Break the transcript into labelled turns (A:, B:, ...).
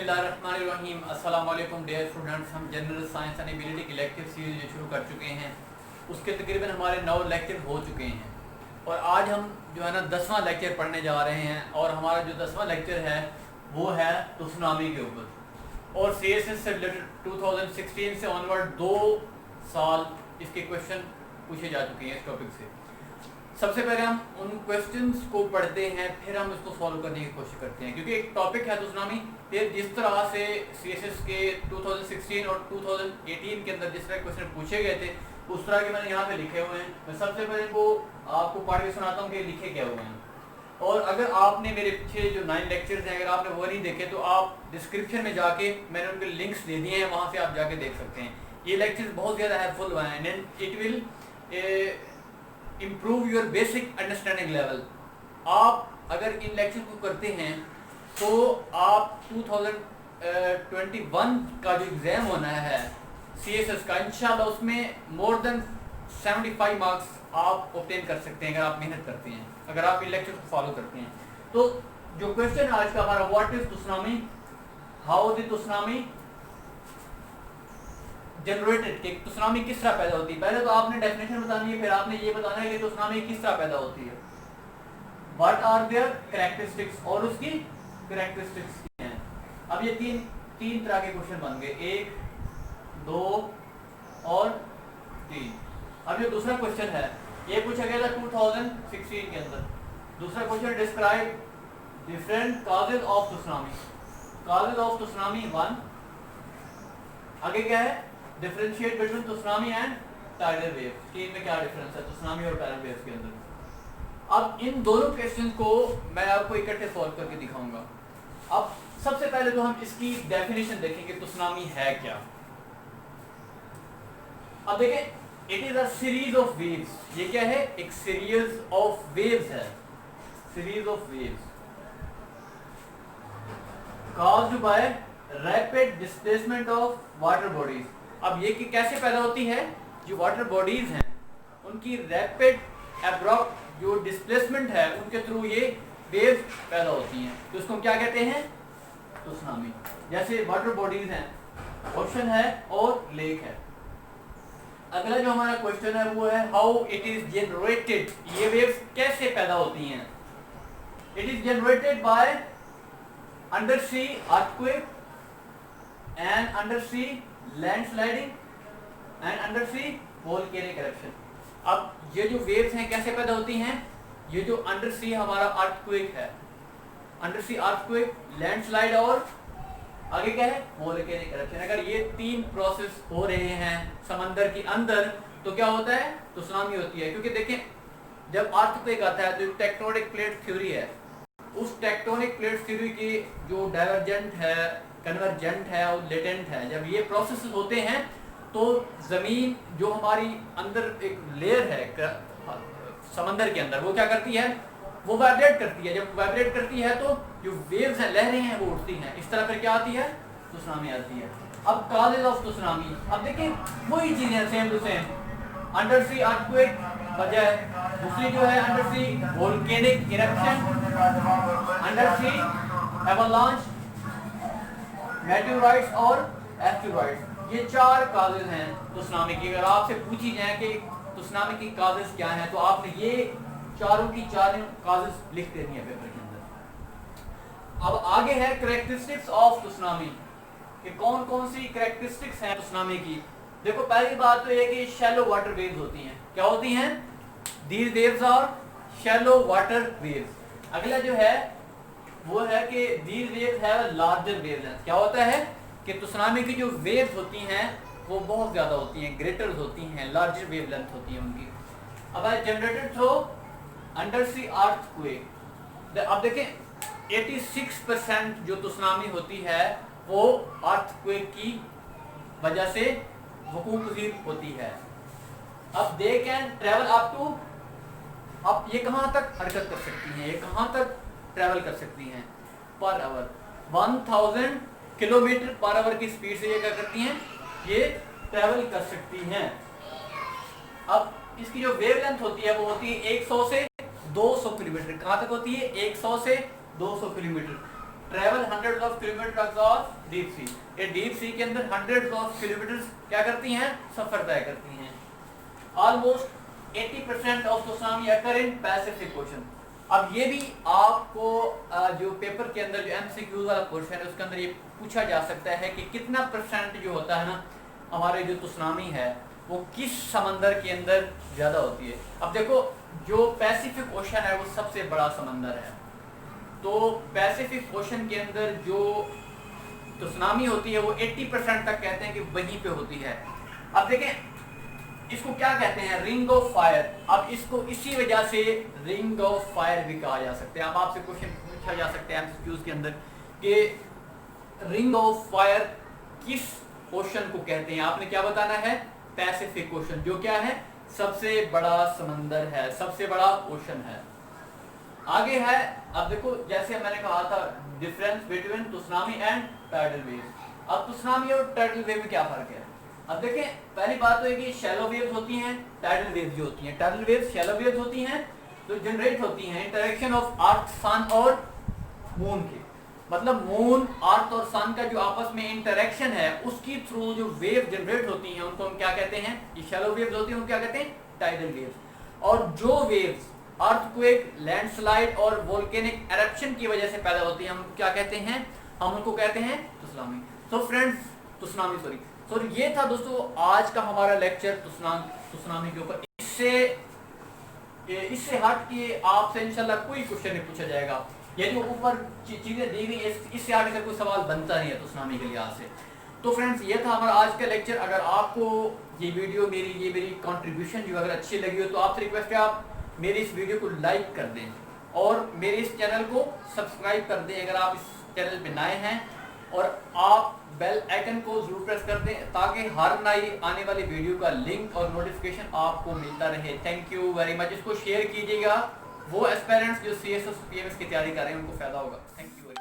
A: बिस्मिल्लाहिर्रहमानिर्रहीम। अस्सलाम वालेकुम डियर स्टूडेंट्स। हम जनरल साइंस एंड एबिलिटी की लेक्चर सीरीज शुरू कर चुके हैं। उसके तकरीबन हमारे 9 लेक्चर हो चुके हैं और आज हम जो है ना 10वां लेक्चर पढ़ने जा रहे हैं और हमारा जो 10वां लेक्चर है वो है सुनामी के ऊपर। और CSS से रिलेटेड 2016 से ऑनवर्ड 2 साल इसके क्वेश्चन पूछे जा चुके हैं इस टॉपिक से। सबसे पहले हम उन क्वेश्चंस को पढ़ते हैं, फिर हम इसको सॉल्व करने की कोशिश करते हैं, क्योंकि एक टॉपिक है सुनामी। फिर जिस तरह से CSS के 2016 और 2018 के अंदर जिस तरह क्वेश्चन पूछे गए थे उस तरह के मैंने यहाँ पे लिखे हुए हैं। मैं सबसे पहले वो आपको पढ़ के सुनाता हूँ कि लिखे क्या हुए हैं। और अगर आपने मेरे पीछे जो 9 लेक्चर्स हैं अगर आपने वो नहीं देखे तो आप डिस्क्रिप्शन में जाके मैंने उनके लिंक्स दे दिए हैं, वहाँ से आप जाके देख सकते हैं। ये लेक्चर्स बहुत ज़्यादा हेल्पफुल हुए हैं and it will improve your basic understanding level. आप अगर इन लेक्चर को करते हैं तो आप 2021 का जो एग्ज़ाम होना है CSS का, इंशाल्लाह उसमें मोर देन 75 मार्क्स आप ऑब्टेन कर सकते हैं अगर आप मेहनत करते हैं, अगर आप इन लेक्चर को फॉलो करते हैं। तो जो क्वेश्चन आज का हमारा, what is tsunami, how the tsunami generated, कि सुनामी किस तरह पैदा होती है। पहले तो आपने डेफिनेशन बतानी है, फिर आपने ये बताना है कि सुनामी किस तरह पैदा होती है, व्हाट आर देयर कैरेक्टरिस्टिक्स, और उसकी कैरेक्टरिस्टिक्स क्या हैं। अब ये तीन तरह के क्वेश्चन बन गए, 1, 2 और 3। अब ये दूसरा क्वेश्चन है, ये पूछा गया था 2016 के अंदर। दूसरा question, describe different causes of tsunami. Causes of tsunami 1। आगे क्या है, differentiate between tsunami and tidal waves, कि इनमें क्या डिफरेंस है सुनामी और टाइडल वेव्स के अंदर। अब इन दोनों क्वेश्चन को मैं आपको इकट्ठे सॉल्व करके दिखाऊंगा। अब सबसे पहले तो हम इसकी डेफिनेशन देखेंगे कि सुनामी है क्या। अब देखें, it is a series of waves. ये क्या है, एक सीरीज ऑफ वेव्स है, series of waves caused by rapid displacement of water bodies। अब ये कि कैसे पैदा होती है, जो वाटर बॉडीज हैं उनकी रैपिड एब्रप्ट जो डिस्प्लेसमेंट है उनके थ्रू ये वेव्स पैदा होती हैं, तो उसको क्या कहते हैं, सुनामी। जैसे वाटर बॉडीज हैं, ओशन है और लेक है। अगला जो हमारा क्वेश्चन है वो है, हाउ इट इज जनरेटेड, ये वेव्स कैसे पैदा होती हैं। It is generated by under sea earthquake and under sea landsliding and under sea volcanic eruption. अब ये जो वेव्स हैं कैसे पैदा होती हैं, ये जो अंडर सी हमारा अर्थक्वेक है, अंडर सी अर्थक्वेक, लैंडस्लाइड और आगे क्या है, वोल्केनिक इरप्शन। अगर ये 3 प्रोसेस हो रहे हैं समंदर के अंदर तो क्या होता है, तो सुनामी होती है। क्योंकि देखें, जब अर्थक्वेक आता है तो टेक्टोनिक प्लेट थ्योरी है, उस टेक्टोनिक प्लेट थ्योरी की जो डाइवर्जेंट है, कन्वर्जेंट है और लेटेंट है, जब ये प्रोसेस होते हैं तो ज़मीन जो हमारी अंदर एक लेयर है समंदर के अंदर, वो क्या करती है, वो वाइब्रेट करती है। जब वाइब्रेट करती है तो जो वेव्स हैं, लहरें हैं, वो उठती हैं। इस तरह फिर क्या आती है, सुनामी आती है। अब कॉजेज ऑफ सुनामी, अब देखिए वही चीज़ें same to same, under sea earthquake वजह है, दूसरी जो है under sea volcanic eruption, under sea avalanche, meteorites और एस्टेरॉइड्स। ये 4 काजेज हैं सुनामी की। अगर आपसे पूछी जाए कि सुनामी की काजेज क्या हैं तो आपने ये चारों की चारों काजेज लिख देनी है पेपर के अंदर। अब आगे है कैरेक्टरिस्टिक्स ऑफ सुनामी, कि कौन कौन सी कैरेक्टरिस्टिक्स हैं सुनामी की। देखो, पहली बात तो ये कि शैलो वाटर वेव्स होती हैं। क्या होती हैं, these waves are shallow water waves. अगला जो है वो है कि these waves have larger wavelength. क्या होता है कि सुनामी की जो वेव्स होती हैं वो बहुत ज़्यादा होती हैं, ग्रेटर होती हैं, लार्जर वेवलेंथ होती है उनकी। अब है generated through under sea earthquake. अब देखें 86% जो सुनामी होती है वो अर्थक्वेक की वजह से वकूअ पज़ीर होती है। अब they can travel up to, अब ये कहाँ तक हरकत कर सकती हैं, ये कहाँ तक ट्रेवल कर सकती हैं, per hour 1000 kilometre per hour की स्पीड से ये क्या करती हैं, ये ट्रेवल कर सकती हैं। अब इसकी जो वेवलेंथ होती है वो होती है 100 से 200 किलोमीटर। कहाँ तक होती है, 100 से 200 kilometre. Travel hundreds of kilometre across deep sea. ये डीप सी के अंदर हंड्रेड्स ऑफ किलोमीटर क्या करती हैं, सफर तय करती हैं। Almost 80% of tsunami occur in Pacific ocean. अब ये भी आपको जो पेपर के अंदर जो एमसीक्यूज वाला पोर्शन है उसके अंदर ये पूछा जा सकता है कि कितना परसेंट जो होता है ना हमारे जो सुनामी है वो किस समंदर के अंदर ज़्यादा होती है। अब देखो जो पैसिफिक ओशन है वो सबसे बड़ा समंदर है, तो पैसिफिक ओशन के अंदर जो सुनामी होती है वो 80% तक कहते हैं कि वहीं पे होती है। अब देखें इसको क्या कहते हैं, रिंग ऑफ फायर। अब इसको इसी वजह से रिंग ऑफ फायर भी कहा जा सकता है। अब आपसे क्वेश्चन पूछा जा सकता है एमसीक्यूज के अंदर कि रिंग ऑफ फायर किस ओशन को कहते हैं। आपने क्या बताना है, पैसिफिक ओशन, जो क्या है सबसे बड़ा समंदर है, सबसे बड़ा ओशन है। आगे है, अब देखो जैसे मैंने कहा था difference between tsunami and tidal wave. अब सुनामी और टाइडल वेव में क्या फर्क है। अब देखें पहली बात तो है कि शैलो वेव्स होती हैं, टाइडल वेव्स जो होती हैं। टाइडल वेव्स शैलो वेव्स होती हैं तो जनरेट होती हैं इंटरेक्शन ऑफ अर्थ सन और मून के, मतलब मून अर्थ और सन का जो आपस में इंटरेक्शन है उसकी थ्रू जो वेव जनरेट होती हैं उनको हम क्या कहते हैं, ये शैलो वेव्स होती हैं, उनको क्या कहते हैं, टाइडल वेव्स। और जो वेव्स अर्थक्वेक, लैंडस्लाइड और वोल्केनिक एरप्शन की वजह से पैदा होती है हम क्या कहते हैं, हम उनको कहते हैं tsunami. So friends tsunami sorry ये था दोस्तों आज का हमारा लेक्चर सुनामी के ऊपर। इससे हट के आपसे इंशाल्लाह कोई क्वेश्चन नहीं पूछा जाएगा। ये जो ऊपर चीजें दी गई इससे हट कर कोई सवाल बनता नहीं है सुनामी के लिहाज से। तो फ्रेंड्स ये था हमारा आज का लेक्चर। अगर आपको ये वीडियो मेरी कंट्रीब्यूशन जो अगर अच्छी लगी हो तो आपसे रिक्वेस्ट है आप मेरी इस वीडियो को लाइक कर दें और मेरे इस चैनल को सब्सक्राइब कर दें अगर आप इस चैनल पे नए हैं, और आप बेल आइकन को जरूर प्रेस कर दें ताकि हर नई आने वाली वीडियो का लिंक और नोटिफिकेशन आपको मिलता रहे। Thank you very much. इसको शेयर कीजिएगा, वो एस्पिरेंट्स जो CSS PMS की तैयारी कर रहे हैं उनको फायदा होगा। Thank you.